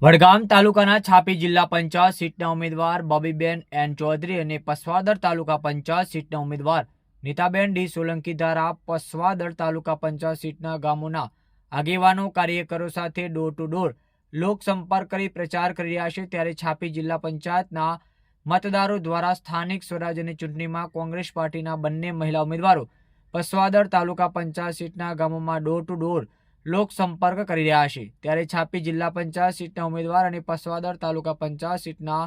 વડગામ તાલુકાના છાપી જિલ્લા પંચાયત સીટના ઉમેદવાર બોબીબેન એન ચૌધરી અને પસવાદર તાલુકા પંચાયત સીટના ઉમેદવાર નીતાબેન ડી સોલંકી દ્વારા પસવાદર તાલુકા પંચાયત સીટના ગામોના આગેવાનો કાર્યકરો સાથે ડોર ટુ ડોર લોકસંપર્ક કરી પ્રચાર કરી રહ્યા છે। ત્યારે છાપી જિલ્લા પંચાયતના મતદારો દ્વારા સ્થાનિક સ્વરાજ્યની ચૂંટણીમાં કોંગ્રેસ પાર્ટીના બંને મહિલા ઉમેદવારો પસવાદર તાલુકા પંચાયત સીટના ગામોમાં ડોર ટુ ડોર લોકસંપર્ક કરી રહ્યા છે। ત્યારે છાપી જિલ્લા પંચાયત સીટના ઉમેદવાર અને પસવાદર તાલુકા પંચાયત સીટના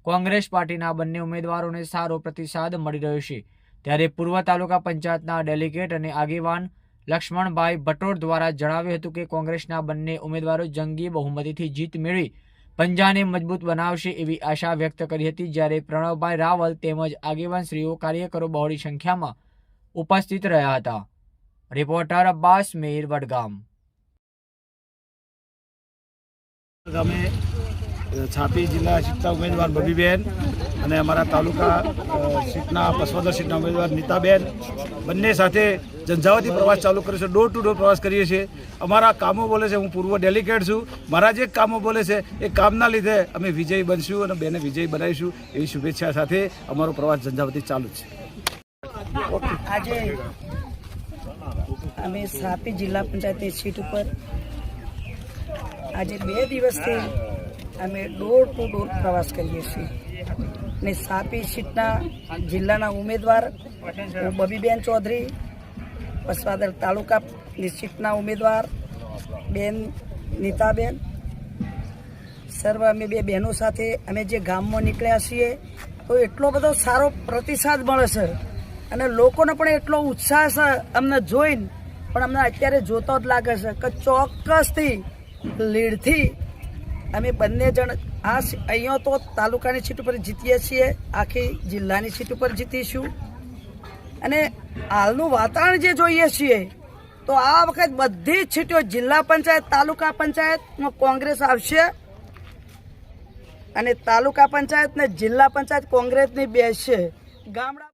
કોંગ્રેસ પાર્ટીના બંને ઉમેદવારોને સારો પ્રતિસાદ મળી રહ્યો છે। ત્યારે પૂર્વ તાલુકા પંચાયતના ડેલિગેટ અને આગેવાન લક્ષ્મણભાઈ ભટોડ દ્વારા જણાવ્યું હતું કે કોંગ્રેસના બંને ઉમેદવારો જંગી બહુમતીથી જીત મેળવી પંજાને મજબૂત બનાવશે એવી આશા વ્યક્ત કરી હતી। જ્યારે પ્રણવભાઈ રાવલ તેમજ આગેવાનશ્રીઓ કાર્યકરો બહોળી સંખ્યામાં ઉપસ્થિત રહ્યા હતા। રિપોર્ટર અબ્બાસ મીર, વડગામ। અમે છાપી જિલ્લા સીટના ઉમેદવાર બોબીબેન અને અમારા તાલુકા સીટના પસવાદર સીટના ઉમેદવાર નીતાબેન બંને સાથે ઝંઝાવાતી પ્રવાસ ચાલુ કર્યો છે। ડોર ટુ ડોર પ્રવાસ કરીએ છીએ। અમારા કામો બોલે છે। હું પૂર્વ ડેલિગેટ છું। મારા જે કામો બોલે છે એ કામના લીધે અમે વિજયી બનશું અને બેને વિજયી બનાવીશું એવી શુભેચ્છા સાથે અમારો પ્રવાસ ઝંઝાવાતી ચાલુ છે। આજે અમે છાપી જિલ્લા પંચાયતની સીટ ઉપર આજે 2 દિવસથી અમે ડોર ટુ ડોર પ્રવાસ કરીએ છીએ ને છાપી સીટના જિલ્લાના ઉમેદવાર બોબીબેન ચૌધરી, પસવાદર તાલુકાની સીટના ઉમેદવાર બેન નીતાબેન, સર્વ અમે 2 બહેનો સાથે અમે જે ગામમાં નીકળ્યા છીએ તો એટલો બધો સારો પ્રતિસાદ મળે છે અને લોકોને પણ એટલો ઉત્સાહ છે અમને જોઈને, પણ અમને અત્યારે જોતો જ લાગે છે કે ચોક્કસથી લીડથી અમે બંને જણ અહીંયા તો તાલુકાની સીટ ઉપર જીતીએ છીએ, આખી જિલ્લાની સીટ ઉપર જીતીશું અને હાલનું વાતાવરણ જે જોઈએ છીએ તો આ વખત બધી જ સીટો જિલ્લા પંચાયત, તાલુકા પંચાયતમાં કોંગ્રેસ આવશે અને તાલુકા પંચાયત ને જિલ્લા પંચાયત કોંગ્રેસની બેસશે। ગામડા